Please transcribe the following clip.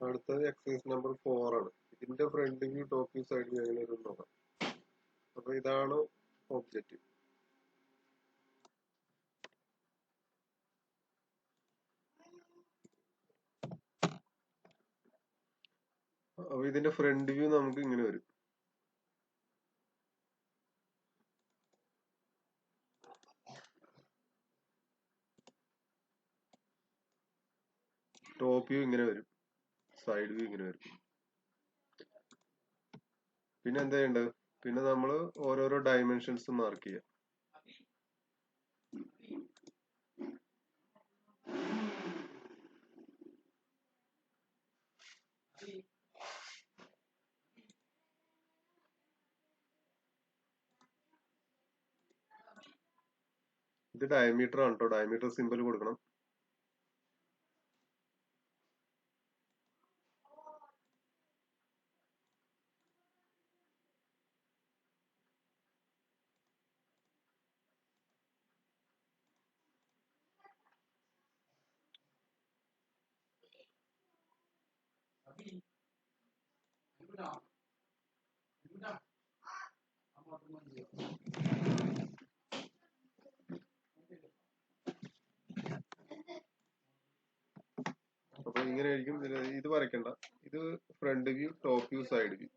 അടുത്തത് exercise number 4 ആണ്. ഇതിന്റെ front view, top view, side view എങ്ങനെ വരും നോക്കാം. അപ്പൊ ഇതാണ് ഒബ്ജക്റ്റ്. അപ്പൊ ഇതിന്റെ ഫ്രണ്ട് വ്യൂ നമുക്ക് ഇങ്ങനെ വരും. ടോപ്പ് വ്യൂ ഇങ്ങനെ വരും, സൈഡ് വ്യൂ ഇങ്ങനെ വരും. പിന്നെ എന്താ ചെയ്യേണ്ടത്? പിന്നെ നമ്മൾ ഓരോരോ ഡയമെൻഷൻസ് മാർക്ക് ചെയ്യാം. ഇത് ഡയമീറ്റർ ആണ് കേട്ടോ. ഡയമീറ്റർ സിമ്പിൾ കൊടുക്കണം. അപ്പൊ ഇങ്ങനെ ആയിരിക്കും. ഇത് വരയ്ക്കണ്ട. ഇത് front view, top view, side view.